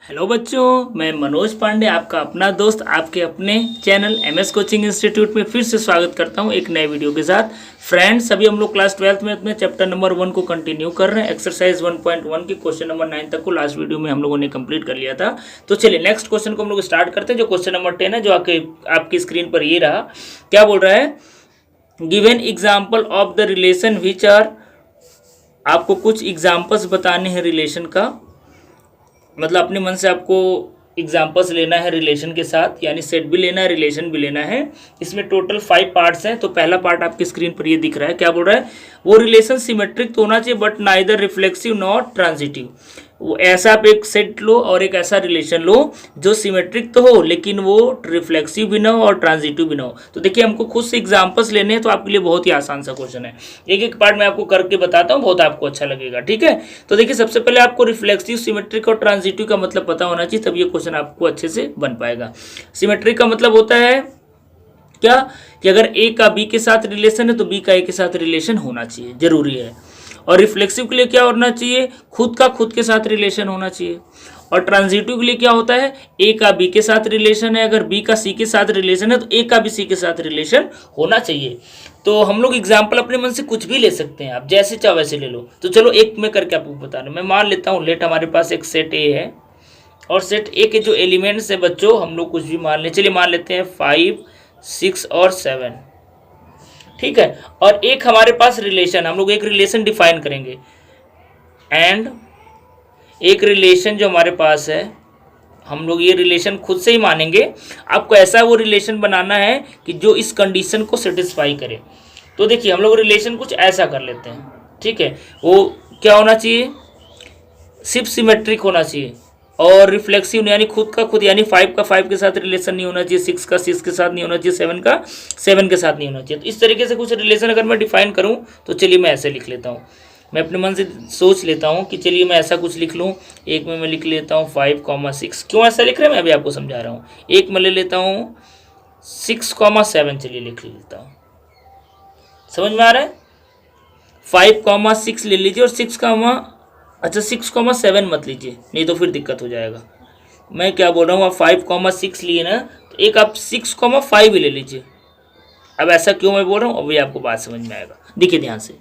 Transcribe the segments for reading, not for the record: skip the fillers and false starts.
Hello बच्चों, मैं मनोज पांडे आपका अपना दोस्त आपके अपने चैनल एमएस कोचिंग इंस्टीट्यूट में फिर से स्वागत करता हूं एक नए वीडियो के साथ। फ्रेंड्स, अभी हम लोग क्लास 12th में अपने चैप्टर नंबर 1 को कंटिन्यू कर रहे हैं। एक्सरसाइज 1.1 की क्वेश्चन नंबर 9 तक को लास्ट वीडियो में हम लोगों ने कंप्लीट कर लिया था। तो चलिए नेक्स्ट क्वेश्चन को हम लोग स्टार्ट करते हैं, जो क्वेश्चन नंबर 10 है, जो आपकी स्क्रीन पर ये रहा। क्या बोल रहा है? Given example of the relation which are, आपको कुछ एग्जाम्पल्स बताने हैं रिलेशन का, मतलब अपने मन से आपको एग्जाम्पल्स लेना है रिलेशन के साथ, यानी सेट भी लेना है, रिलेशन भी लेना है। इसमें टोटल 5 पार्ट्स हैं। तो पहला पार्ट आपकी स्क्रीन पर ये दिख रहा है। क्या बोल रहा है? वो रिलेशन सिमेट्रिक तो होना चाहिए but neither reflexive not transitive. वो ऐसा आप एक सेट लो और एक ऐसा रिलेशन लो जो सिमेट्रिक तो हो लेकिन वो रिफ्लेक्सिव भी ना हो और ट्रांजिटिव भी ना हो। तो देखिए, हमको खुद से एग्जाम्पल्स लेने हैं, तो आपके लिए बहुत ही आसान सा क्वेश्चन है। एक एक पार्ट मैं आपको करके बताता हूँ, बहुत आपको अच्छा लगेगा। ठीक है, तो देखिए, सबसे पहले आपको रिफ्लेक्सिव, सिमेट्रिक और ट्रांजिटिव का मतलब पता होना चाहिए, तब ये क्वेश्चन आपको अच्छे से बन पाएगा। सिमेट्रिक का मतलब होता है क्या कि अगर ए का बी के साथ रिलेशन है तो बी का ए के साथ रिलेशन होना चाहिए, जरूरी है। और रिफ्लेक्सिव के लिए क्या होना चाहिए? खुद का खुद के साथ रिलेशन होना चाहिए। और ट्रांजिटिव के लिए क्या होता है? ए का बी के साथ रिलेशन है, अगर बी का सी के साथ रिलेशन है तो ए का भी सी के साथ रिलेशन होना चाहिए। तो हम लोग एग्जाम्पल अपने मन से कुछ भी ले सकते हैं, आप जैसे चाहो वैसे ले लो। तो चलो एक में करके आपको बता रहा हूँ। मैं मान लेता हूँ, लेट हमारे पास एक सेट ए है और सेट ए के जो एलिमेंट्स है बच्चों, हम लोग कुछ भी मान ले। चलिए मान लेते हैं 5, 6 और 7। ठीक है, और एक हमारे पास रिलेशन, हम लोग एक रिलेशन डिफाइन करेंगे। एंड एक रिलेशन जो हमारे पास है, हम लोग ये रिलेशन खुद से ही मानेंगे। आपको ऐसा वो रिलेशन बनाना है कि जो इस कंडीशन को सेटिस्फाई करे। तो देखिए, हम लोग रिलेशन कुछ ऐसा कर लेते हैं। ठीक है, वो क्या होना चाहिए? सिर्फ सिमेट्रिक होना चाहिए और रिफ्लेक्सिव, यानी खुद का खुद, यानी 5 का 5 के साथ रिलेशन नहीं होना चाहिए, 6 का 6 के साथ नहीं होना चाहिए, 7 का 7 के साथ नहीं होना चाहिए। तो इस तरीके से कुछ रिलेशन अगर मैं डिफाइन करूं तो चलिए मैं ऐसे लिख लेता हूं। मैं अपने मन से सोच लेता हूं कि चलिए मैं ऐसा कुछ लिख लूं। एक में मैं लिख लेता हूं 5,6। क्यों ऐसा लिख रहे हैं मैं अभी आपको समझा रहा हूँ। एक में ले लेता हूँ 6,7, चलिए लिख लेता हूँ। समझ में आ रहा है? 5,6 ले लीजिए और 6,7 मत लीजिए, नहीं तो फिर दिक्कत हो जाएगा। मैं क्या बोल रहा हूँ, आप 5,6 लिए ना, तो एक आप 6,5 ही ले लीजिए। अब ऐसा क्यों मैं बोल रहा हूँ, अभी आपको बात समझ में आएगा। देखिए ध्यान से,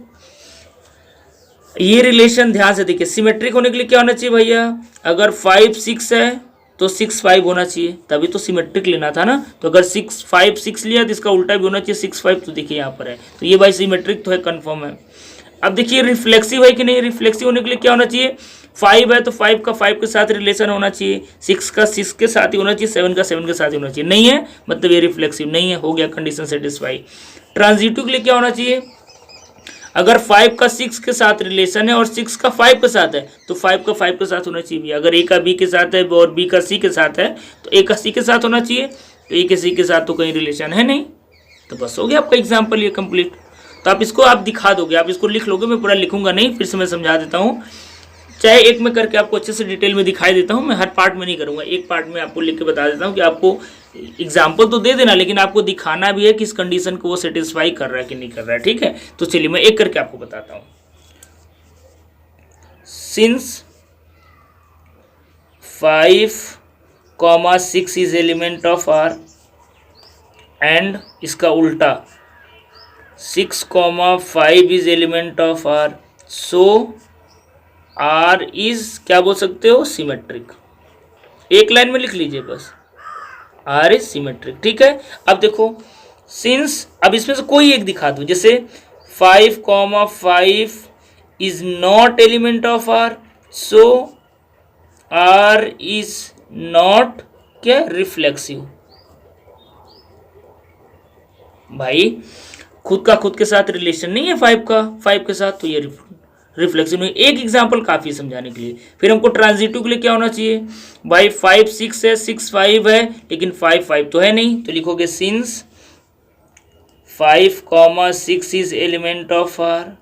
ये रिलेशन ध्यान से देखिए। सिमेट्रिक होने के लिए क्या होना चाहिए भैया? अगर 5, 6 है तो 6, 5 होना चाहिए, तभी तो सिमेट्रिक लेना था ना। तो अगर 6, 5, 6 लिया तो इसका उल्टा भी होना चाहिए, 6, 5। तो देखिए यहाँ पर है, तो ये भाई सिमेट्रिक तो है, कन्फर्म है। अब देखिए रिफ्लेक्सिव है कि नहीं। रिफ्लेक्सिव होने के लिए क्या होना चाहिए? 5 है तो 5 का 5 के साथ रिलेशन होना चाहिए, 6 का 6 के साथ ही होना चाहिए, 7 का 7 के साथ ही होना चाहिए। नहीं है मतलब ये रिफ्लेक्सिव नहीं है, हो गया कंडीशन सेटिस्फाई। ट्रांजिटिव के लिए क्या होना चाहिए? अगर 5 का 6 के साथ रिलेशन है और 6 का 5 के साथ है तो 5 का 5 के साथ होना चाहिए। अगर ए का बी के साथ है और बी का सी के साथ है तो ए का सी के साथ होना चाहिए। तो ए के सी के साथ तो कहीं रिलेशन है नहीं, तो बस हो गया आपका एग्जाम्पल ये कंप्लीट। तो आप इसको आप दिखा दोगे, आप इसको लिख लोगे। मैं पूरा लिखूंगा नहीं, फिर से मैं समझा देता हूँ। चाहे एक में करके आपको अच्छे से डिटेल में दिखाई देता हूँ, मैं हर पार्ट में नहीं करूँगा, एक पार्ट में आपको लिख के बता देता हूँ कि आपको एग्जाम्पल तो दे देना, लेकिन आपको दिखाना भी है कि इस कंडीशन को वो सेटिस्फाई कर रहा है कि नहीं कर रहा है। ठीक है, तो चलिए मैं एक करके आपको बताता हूँ। Since 5,6 is element of R and इसका उल्टा 6,5 is element of R, so R is क्या बोल सकते हो? सिमेट्रिक। एक लाइन में लिख लीजिए बस, आर इज सिमेट्रिक। ठीक है, अब देखो, सिंस, अब इसमें से कोई एक दिखा दो। जैसे 5,5 is not element of R, so R is not क्या? रिफ्लेक्सिव। भाई खुद का खुद के साथ रिलेशन नहीं है 5 का 5 के साथ, तो ये रिफ्लेक्सिव नहीं। एक एग्जांपल काफी समझाने के लिए। फिर हमको ट्रांजिटिव के लिए क्या होना चाहिए? भाई 5, 6 है, 6, 5 है, लेकिन 5, 5 तो है नहीं, तो लिखोगे since 5,6 is element of R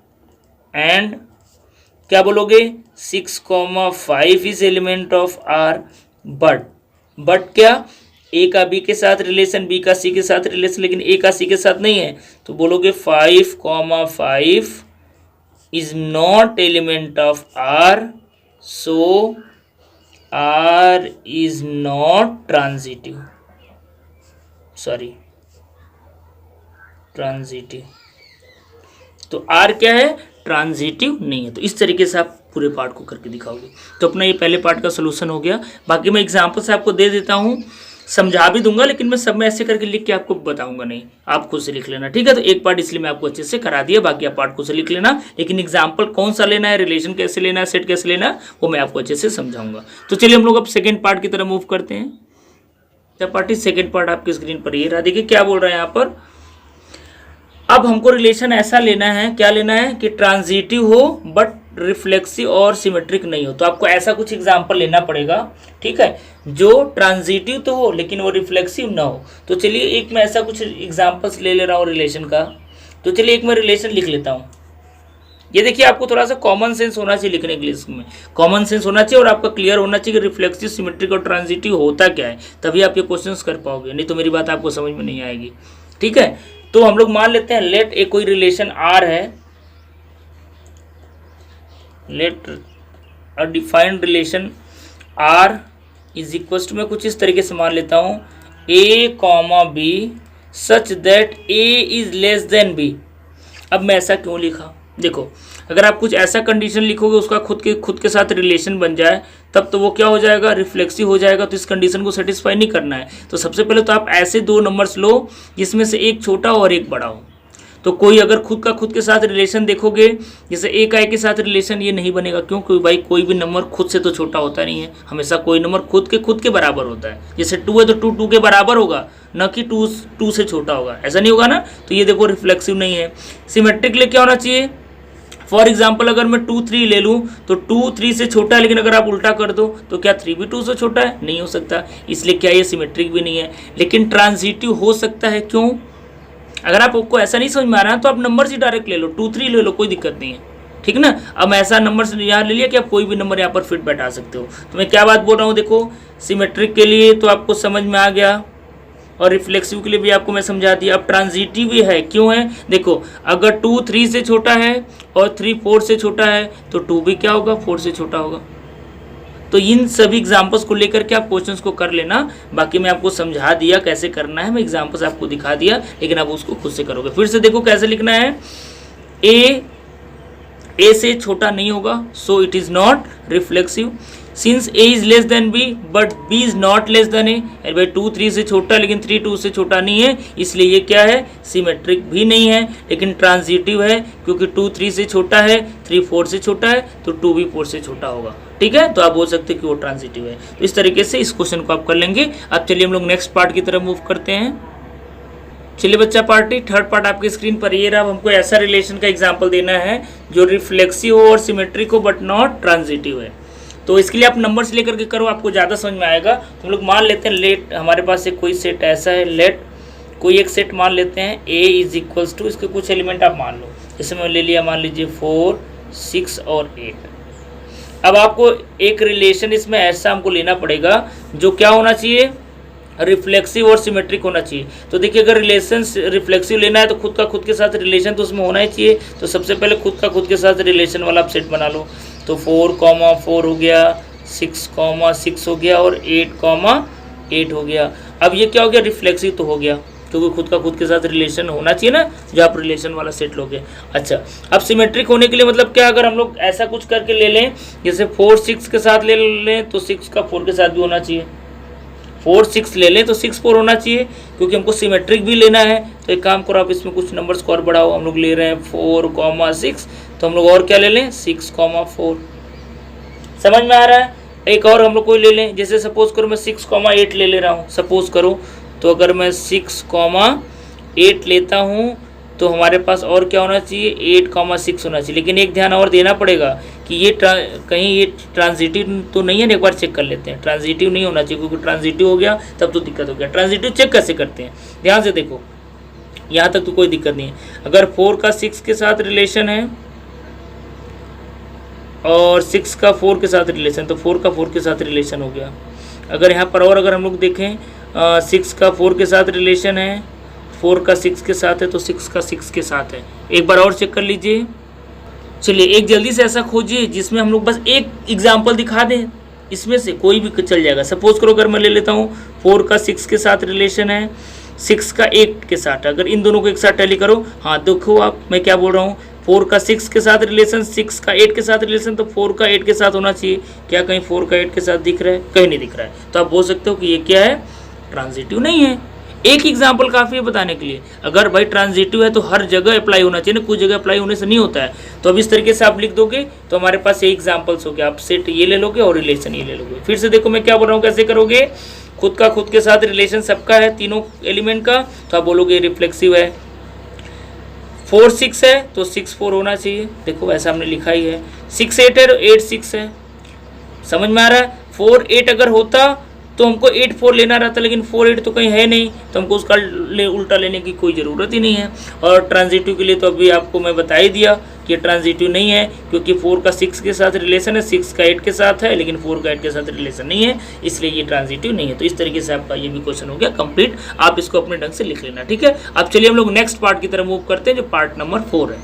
and क्या बोलोगे? 6,5 is element of R, but क्या? ए का बी के साथ रिलेशन, बी का सी के साथ रिलेशन, लेकिन ए का सी के साथ नहीं है, तो बोलोगे 5,5 is not element of R, so R is not transitive, sorry transitive, तो आर क्या है, ट्रांजिटिव नहीं है। तो इस तरीके से आप पूरे पार्ट को करके दिखाओगे। तो अपना ये पहले पार्ट का सोल्यूशन हो गया। बाकी मैं एग्जांपल से आपको दे देता हूँ, समझा भी दूंगा, लेकिन मैं सब में ऐसे करके लिख के आपको बताऊंगा नहीं, आप खुद से लिख लेना, ठीक है। तो एक पार्ट इसलिए मैं आपको अच्छे से करा दिया, बाकी आप पार्ट खुद से लिख लेना, लेकिन एग्जाम्पल कौन सा लेना है, रिलेशन कैसे लेना है, सेट कैसे लेना है, वो मैं आपको अच्छे से समझाऊंगा। तो चलिए हम लोग अब सेकेंड पार्ट की तरफ मूव करते हैं। पार्टी सेकेंड पार्ट आपकी स्क्रीन पर ये रहा। देखिए क्या बोल रहे हैं यहाँ पर, अब हमको रिलेशन ऐसा लेना है, क्या लेना है कि ट्रांजिटिव हो बट रिफ्लेक्सिव और सिमेट्रिक नहीं हो। तो आपको ऐसा कुछ एग्जांपल लेना पड़ेगा, ठीक है, जो ट्रांजिटिव तो हो लेकिन वो रिफ्लेक्सिव ना हो। तो चलिए एक मैं ऐसा कुछ एग्जांपल्स ले रहा हूँ रिलेशन का। तो चलिए एक मैं रिलेशन लिख लेता हूँ। ये देखिए आपको थोड़ा सा कॉमन सेंस होना चाहिए लिखने के लिए, इसमें कॉमन सेंस होना चाहिए और आपका क्लियर होना चाहिए कि रिफ्लेक्सिव, सिमेट्रिक और ट्रांजिटिव होता क्या है, तभी आप ये क्वेश्चंस कर पाओगे, नहीं तो मेरी बात आपको समझ में नहीं आएगी, ठीक है। तो हम लोग मान लेते हैं लेट एक कोई रिलेशन आर है, let a defined relation R is equal to, मैं कुछ इस तरीके से मान लेता हूँ A comma B such that A is less than B. अब मैं ऐसा क्यों लिखा, देखो अगर आप कुछ ऐसा कंडीशन लिखोगे उसका खुद के साथ रिलेशन बन जाए, तब तो वो क्या हो जाएगा, रिफ्लेक्सिव हो जाएगा। तो इस कंडीशन को सेटिस्फाई नहीं करना है। तो सबसे पहले तो आप ऐसे दो नंबर्स लो जिसमें से एक छोटा और एक बड़ा हो। तो कोई अगर खुद के साथ रिलेशन देखोगे, जैसे ए का ए के साथ रिलेशन, ये नहीं बनेगा। क्यों, क्योंकि भाई कोई भी नंबर खुद से तो छोटा होता नहीं है, हमेशा कोई नंबर खुद के बराबर होता है। जैसे 2 है तो 2 के बराबर होगा, न कि 2 से छोटा होगा, ऐसा नहीं होगा ना। तो ये देखो रिफ्लेक्सिव नहीं है। सिमेट्रिक ले क्या होना चाहिए, फॉर एग्जाम्पल अगर मैं 2 3 ले लूँ तो 2 3 से छोटा है, लेकिन अगर आप उल्टा कर दो तो क्या 3 भी 2 से छोटा है, नहीं हो सकता, इसलिए क्या ये सिमेट्रिक भी नहीं है। लेकिन ट्रांजिटिव हो सकता है, क्यों, अगर आपको ऐसा नहीं समझ में आ रहा है तो आप नंबर से डायरेक्ट ले लो, 2 3 ले लो, कोई दिक्कत नहीं है, ठीक ना। अब ऐसा नंबर से यहाँ ले लिया कि आप कोई भी नंबर यहाँ पर फिट बैठा सकते हो। तो मैं क्या बात बोल रहा हूँ, देखो सिमेट्रिक के लिए तो आपको समझ में आ गया और रिफ्लेक्सिव के लिए भी आपको मैं समझा दिया। अब ट्रांजिटिव भी है, क्यों है, देखो अगर 2 3 से छोटा है और 3 4 से छोटा है तो 2 भी क्या होगा, 4 से छोटा होगा। तो इन सभी एग्जांपल्स को लेकर के आप क्वेश्चंस को कर लेना। बाकी मैं आपको समझा दिया कैसे करना है, मैं एग्जांपल्स आपको दिखा दिया, लेकिन आप उसको खुद से करोगे। फिर से देखो कैसे लिखना है, ए से छोटा नहीं होगा, so it is not reflexive. Since A is less than B but B is not less than A, भाई 2 3 से छोटा लेकिन 3 2 से छोटा नहीं है, इसलिए ये क्या है, सिमेट्रिक भी नहीं है। लेकिन ट्रांजिटिव है क्योंकि 2 3 से छोटा है, 3 4 से छोटा है, तो 2 भी 4 से छोटा होगा, ठीक है। तो आप बोल सकते हैं कि वो ट्रांजिटिव है। तो इस तरीके से इस क्वेश्चन को आप कर लेंगे। अब चलिए हम लोग नेक्स्ट पार्ट की तरफ मूव करते हैं। चलिए बच्चा पार्टी थर्ड पार्ट आपकी स्क्रीन पर ये रहा। हमको ऐसा रिलेशन का एग्जांपल देना है जो रिफ्लेक्सिव हो और सिमेट्रिक हो बट नॉट ट्रांजिटिव है। तो इसके लिए आप नंबर्स लेकर के करो, आपको ज़्यादा समझ में आएगा। तो हम लोग मान लेते हैं लेट, हमारे पास एक कोई सेट ऐसा है, लेट कोई एक सेट मान लेते हैं ए इज इक्वल्स टू, इसके कुछ एलिमेंट आप मान लो, जैसे मैं ले लिया मान लीजिए 4 6 और 8। अब आपको एक रिलेशन इसमें ऐसा हमको लेना पड़ेगा जो क्या होना चाहिए, रिफ्लेक्सिव और सिमेट्रिक होना चाहिए। तो देखिए अगर रिलेशन रिफ्लेक्सिव लेना है तो खुद के साथ रिलेशन तो उसमें होना ही चाहिए। तो सबसे पहले खुद के साथ रिलेशन वाला आप सेट बना लो। तो 4 4 हो गया, 6 6 हो गया और 8 8 हो गया। अब ये क्या हो गया, रिफ्लेक्सिव तो हो गया क्योंकि खुद के साथ रिलेशन होना चाहिए ना, जो आप रिलेशन वाला सेट लोगे। अच्छा, अब सिमेट्रिक होने के लिए मतलब क्या, अगर हम लोग ऐसा कुछ करके ले लें, जैसे 4 6 के साथ ले लें तो 6 का 4 के साथ भी होना चाहिए, 4 6 ले लें तो 6 4 होना चाहिए, क्योंकि हमको सिमेट्रिक भी लेना है। तो एक काम करो, आप इसमें कुछ नंबर्स को और बढ़ाओ। हम लोग ले रहे हैं 4 6, तो हम लोग और क्या ले लें, 6 4। समझ में आ रहा है। एक और हम लोग कोई ले लें, जैसे सपोज करो मैं 6 8 ले रहा हूँ, सपोज करो। तो अगर मैं 6 8 लेता हूँ तो हमारे पास और क्या होना चाहिए, 8 6 होना चाहिए। लेकिन एक ध्यान और देना पड़ेगा कि ये कहीं ये ट्रांजिटिव तो नहीं है ना, एक बार चेक कर लेते हैं। ट्रांजिटिव नहीं होना चाहिए, क्योंकि ट्रांजिटिव हो गया तब तो दिक्कत हो गया। ट्रांजिटिव चेक कैसे करते हैं, ध्यान से देखो, यहाँ तक तो कोई दिक्कत नहीं है। अगर 4 का 6 के साथ रिलेशन है और 6 का 4 के साथ रिलेशन, तो 4 का 4 के साथ रिलेशन हो गया। अगर यहाँ पर और अगर हम लोग देखें 6 का 4 के साथ रिलेशन है, 4 का 6 के साथ है, तो 6 का 6 के साथ है। एक बार और चेक कर लीजिए। चलिए एक जल्दी से ऐसा खोजिए जिसमें हम लोग बस एक एग्जाम्पल दिखा दें, इसमें से कोई भी चल जाएगा। सपोज करो अगर मैं ले लेता हूँ 4 का 6 के साथ रिलेशन है, 6 का 8 के साथ, अगर इन दोनों को एक साथ टैली करो, हाँ देखो आप मैं क्या बोल रहा हूँ, 4 का 6 के साथ रिलेशन, 6 का 8 के साथ रिलेशन, तो 4 का 8 के साथ होना चाहिए। क्या कहीं 4 का 8 के साथ दिख रहा है? कहीं नहीं दिख रहा है। तो आप बोल सकते हो कि ये क्या है, ट्रांजिटिव नहीं है। एक एग्जाम्पल काफ़ी है बताने के लिए। अगर भाई ट्रांजिटिव है तो हर जगह अप्लाई होना चाहिए ना, कुछ जगह अप्लाई होने से नहीं होता है। तो अब इस तरीके से आप लिख दोगे तो हमारे पास ये एग्जाम्पल्स हो गया। आप सेट ये ले लोगे और रिलेशन ये ले लोगे। फिर से देखो मैं क्या बोल रहा हूँ, कैसे करोगे, खुद का खुद के साथ रिलेशन सबका है, तीनों एलिमेंट का, तो आप बोलोगे रिफ्लेक्सिव है। 4 6 है तो 6 4 होना चाहिए, देखो ऐसा हमने लिखा ही है। 6 8 है तो 8 6 है, समझ में आ रहा है। 4 8 अगर होता तो हमको 8 4 लेना रहता, लेकिन 4 8 तो कहीं है नहीं, तो हमको उसका उल्टा लेने की कोई ज़रूरत ही नहीं है। और ट्रांजिटिव के लिए तो अभी आपको मैं बता ही दिया कि ट्रांजिटिव नहीं है, क्योंकि 4 का 6 के साथ रिलेशन है, 6 का 8 के साथ है, लेकिन 4 का 8 के साथ रिलेशन नहीं है, इसलिए ये ट्रांजिटिव नहीं है। तो इस तरीके से आपका ये भी क्वेश्चन हो गया कंप्लीट। आप इसको अपने ढंग से लिख लेना, ठीक है। अब चलिए हम लोग नेक्स्ट पार्ट की तरफ मूव करते हैं, जो पार्ट नंबर 4 है।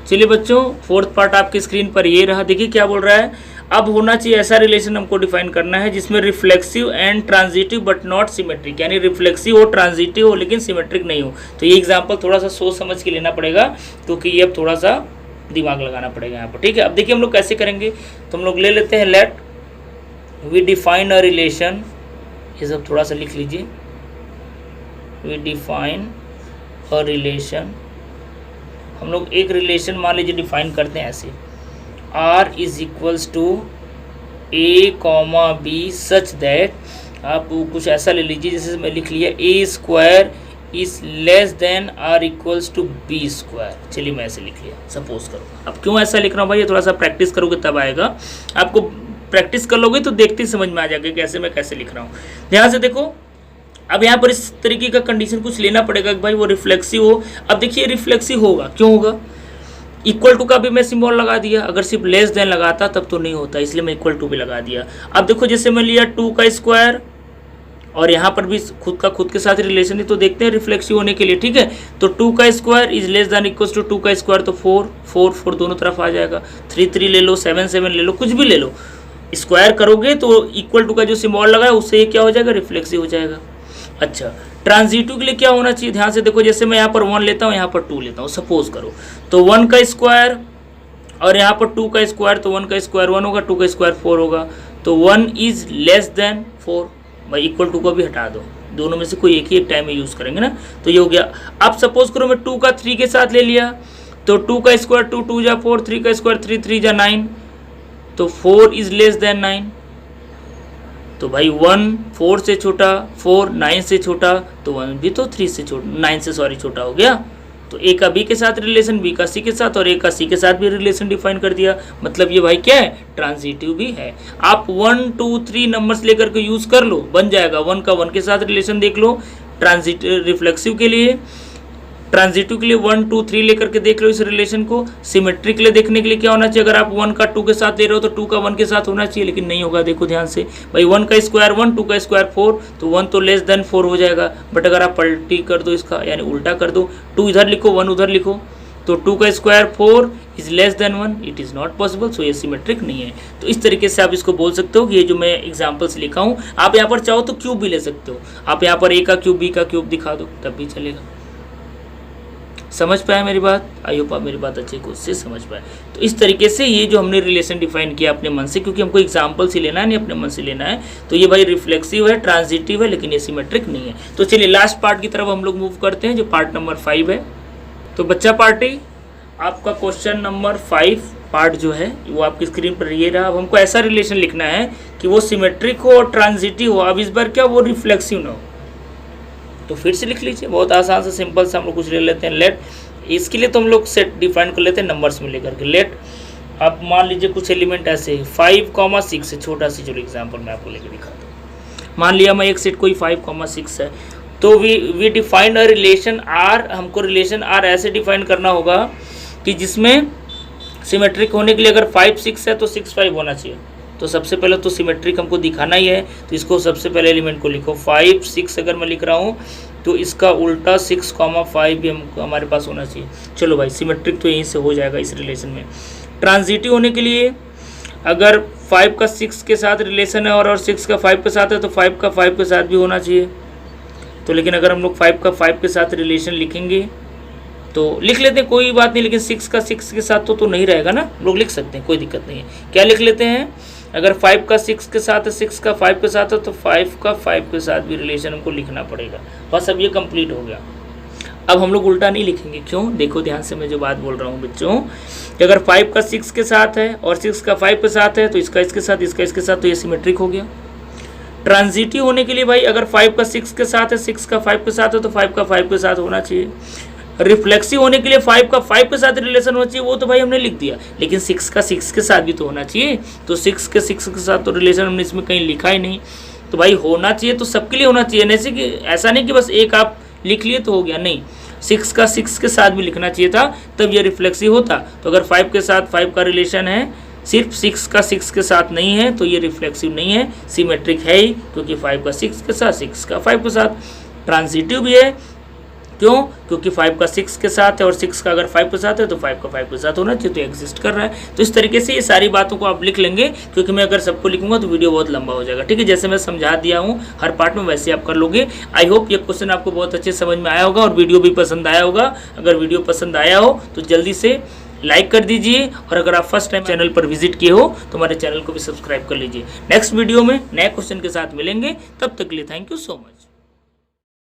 चलिए बच्चों, फोर्थ पार्ट आपकी स्क्रीन पर ये रहा। देखिए क्या बोल रहा है, अब होना चाहिए ऐसा रिलेशन हमको डिफाइन करना है जिसमें reflexive and transitive but not symmetric, यानी रिफ्लेक्सिव हो, ट्रांजिटिव हो, लेकिन सिमेट्रिक नहीं हो। तो ये एग्जांपल थोड़ा सा सोच समझ के लेना पड़ेगा, क्योंकि ये अब थोड़ा सा दिमाग लगाना पड़ेगा यहाँ पर, ठीक है। अब देखिए हम लोग कैसे करेंगे, तो हम लोग ले लेते हैं let we define a relation, ये सब थोड़ा सा लिख लीजिए। वी डिफाइन अ रिलेशन, हम लोग एक रिलेशन मान लीजिए डिफाइन करते हैं ऐसे, R is equals to A comma B such that, आप कुछ ऐसा ले लीजिए जैसे मैं लिख लिया A square is less than R equals to B square. चलिए मैं ऐसे लिख लिया, सपोज करो। अब क्यों ऐसा लिख रहा हूँ भाई, ये थोड़ा सा प्रैक्टिस करोगे तब आएगा। आपको प्रैक्टिस कर लोगे तो देखते ही समझ में आ जाएगा कैसे मैं कैसे लिख रहा हूँ। ध्यान से देखो, अब यहाँ पर इस तरीके का कंडीशन कुछ लेना पड़ेगा कि भाई वो रिफ्लेक्सिव हो। अब देखिए रिफ्लेक्सिव होगा, क्यों होगा, इक्वल टू का भी मैं सिंबल लगा दिया, अगर सिर्फ लेस देन लगाता तब तो नहीं होता, इसलिए मैं इक्वल टू भी लगा दिया। अब देखो जैसे मैं लिया 2 का स्क्वायर, और यहाँ पर भी खुद का खुद के साथ रिलेशन है, तो देखते हैं रिफ्लेक्सिव होने के लिए, ठीक है। तो 2 का square is less than equals to 2 का स्क्वायर, तो 4 4 4 दोनों तरफ आ जाएगा। 3 3 ले लो, 7 7 ले लो, कुछ भी ले लो, स्क्वायर करोगे तो इक्वल टू का जो सिंबल लगा है उससे ये क्या हो जाएगा, रिफ्लेक्सिव हो जाएगा। अच्छा, ट्रांजिटिव के लिए क्या होना चाहिए, ध्यान से देखो, जैसे मैं यहाँ पर 1 लेता हूँ, यहाँ पर 2 लेता हूँ, सपोज करो, तो 1 का स्क्वायर और यहाँ पर 2 का स्क्वायर, तो 1 का स्क्वायर 1 होगा, 2 का स्क्वायर 4 होगा, तो 1 इज लेस देन 4। भाई इक्वल टू को भी हटा दो, दोनों में से कोई एक ही एक टाइम में यूज़ करेंगे ना, तो ये हो गया। अब सपोज करो मैं 2 का 3 के साथ ले लिया, तो 2 का स्क्वायर 2 2 जा 4, 3 का स्क्वायर 3 3 जा 9, तो 4 इज लेस देन 9। तो भाई 1 4 से छोटा, 4 9 से छोटा, तो 1 भी तो 3 से छोटा, 9 से सॉरी छोटा हो गया। तो ए का बी के साथ रिलेशन, बी का सी के साथ, और ए का सी के साथ भी रिलेशन डिफाइन कर दिया। मतलब ये भाई क्या है, ट्रांजिटिव भी है। आप 1 2 3 नंबर्स लेकर के यूज कर लो, बन जाएगा। 1 का 1 के साथ रिलेशन देख लो ट्रांजिटिव रिफ्लेक्सिव के लिए, ट्रांजिटिव के लिए 1 2 3 लेकर के देख लो इस रिलेशन को। सिमेट्रिक के लिए देखने के लिए क्या होना चाहिए, अगर आप 1 का 2 के साथ ले रहे हो तो 2 का 1 के साथ होना चाहिए, लेकिन नहीं होगा। देखो ध्यान से भाई, 1 का स्क्वायर 1, 2 का स्क्वायर 4, तो 1 तो लेस देन 4 हो जाएगा। बट अगर आप पलटी कर दो इसका, यानी उल्टा कर दो, 2 इधर लिखो 1 उधर लिखो, तो 2 का square 4 is less than 1, it is not possible, so ये सिमेट्रिक नहीं है। तो इस तरीके से आप इसको बोल सकते हो कि ये जो मैं एग्जाम्पल्स लिखा हूँ, आप यहाँ पर चाहो तो क्यूब भी ले सकते हो, आप यहाँ पर ए का क्यूब बी का क्यूब दिखा दो तब भी चलेगा। समझ पाए मेरी बात, आई होप आप मेरी बात अच्छे से समझ पाए। तो इस तरीके से ये जो हमने रिलेशन डिफाइन किया अपने मन से, क्योंकि हमको एग्जाम्पल से लेना है, नहीं अपने मन से लेना है, तो ये भाई रिफ्लेक्सिव है, ट्रांजिटिव है, लेकिन ये सिमेट्रिक नहीं है। तो चलिए लास्ट पार्ट की तरफ हम लोग मूव करते हैं, जो पार्ट नंबर 5 है। तो बच्चा पार्टी, आपका क्वेश्चन नंबर 5 पार्ट जो है वो आपकी स्क्रीन पर ये रहा। अब हमको ऐसा रिलेशन लिखना है कि वो सिमेट्रिक हो और ट्रांजिटिव हो। अब इस बार क्या, वो रिफ्लेक्सिव ना हो। तो फिर से लिख लीजिए, बहुत आसान से सिंपल से हम लोग कुछ ले लेते हैं। लेट, इसके लिए तो हम लोग सेट डिफाइन कर लेते हैं नंबर्स में लेकर के। लेट, आप मान लीजिए कुछ एलिमेंट ऐसे 5, 6 से छोटा सी, जो एग्जाम्पल मैं आपको लेकर दिखाता हूँ। मान लिया मैं एक सेट कोई 5, 6 है, तो we define a relation R. हमको रिलेशन आर ऐसे डिफाइन करना होगा कि जिसमें सिमेट्रिक होने के लिए अगर 5 6 है तो 6 5 होना चाहिए। तो सबसे पहले तो सिमेट्रिक हमको दिखाना ही है, तो इसको सबसे पहले एलिमेंट को लिखो 5 6। अगर मैं लिख रहा हूँ तो इसका उल्टा 6, 5 भी हमारे पास होना चाहिए। चलो भाई, सिमेट्रिक तो यहीं से हो जाएगा इस रिलेशन में। ट्रांजिटिव होने के लिए अगर 5 का 6 के साथ रिलेशन है और 6 का 5 के साथ है तो 5 का 5 के साथ भी होना चाहिए। तो लेकिन अगर हम लोग 5 का 5 के साथ रिलेशन लिखेंगे तो लिख लेते हैं, कोई बात नहीं, लेकिन 6 का 6 के साथ तो नहीं रहेगा ना, लोग लिख सकते हैं, कोई दिक्कत नहीं है। क्या लिख लेते हैं, अगर 5 का 6 के साथ है, 6 का 5 के साथ है तो 5 का 5 के साथ भी रिलेशन हमको लिखना पड़ेगा। बस अब ये कंप्लीट हो गया। अब हम लोग उल्टा नहीं लिखेंगे, क्यों, देखो ध्यान से मैं जो बात बोल रहा हूँ बच्चों, कि अगर 5 का 6 के साथ है और 6 का 5 के साथ है तो इसका इसके साथ, इसका इसके साथ, तो ये सिमेट्रिक हो गया। ट्रांजिटिव होने के लिए भाई अगर 5 का 6 के साथ है, 6 का 5 के साथ है तो 5 का 5 के साथ होना चाहिए। रिफ्लेक्सिव होने के लिए 5 का 5 के साथ रिलेशन होना चाहिए, वो तो भाई हमने लिख दिया, लेकिन 6 का 6 के साथ भी तो होना चाहिए। तो 6 के 6 के साथ तो रिलेशन हमने इसमें कहीं लिखा ही नहीं, तो भाई होना चाहिए तो सबके लिए होना चाहिए, नहीं कि ऐसा नहीं कि बस एक आप लिख लिए तो हो गया, नहीं, 6 का 6 के साथ भी लिखना चाहिए था, तब ये रिफ्लेक्सिव होता। तो अगर 5 के साथ 5 का रिलेशन है, सिर्फ 6 का 6 के साथ नहीं है, तो ये रिफ्लेक्सिव नहीं है, सिमेट्रिक है ही, क्योंकि 5 का 6 के साथ, 6 का 5 के साथ। ट्रांजिटिव भी है, क्यों, क्योंकि 5 का 6 के साथ है और 6 का अगर 5 के साथ है तो 5 का 5 के साथ होना चाहिए, तो एग्जिस्ट कर रहा है। तो इस तरीके से ये सारी बातों को आप लिख लेंगे, क्योंकि मैं अगर सबको लिखूंगा तो वीडियो बहुत लंबा हो जाएगा। ठीक है, जैसे मैं समझा दिया हूँ हर पार्ट में वैसे आप कर लोगे। आई होप ये क्वेश्चन आपको बहुत अच्छे समझ में आया होगा और वीडियो भी पसंद आया होगा। अगर वीडियो पसंद आया हो तो जल्दी से लाइक कर दीजिए, और अगर आप फर्स्ट टाइम चैनल पर विजिट किए हो तो हमारे चैनल को भी सब्सक्राइब कर लीजिए। नेक्स्ट वीडियो में नए क्वेश्चन के साथ मिलेंगे, तब तक के लिए थैंक यू सो मच।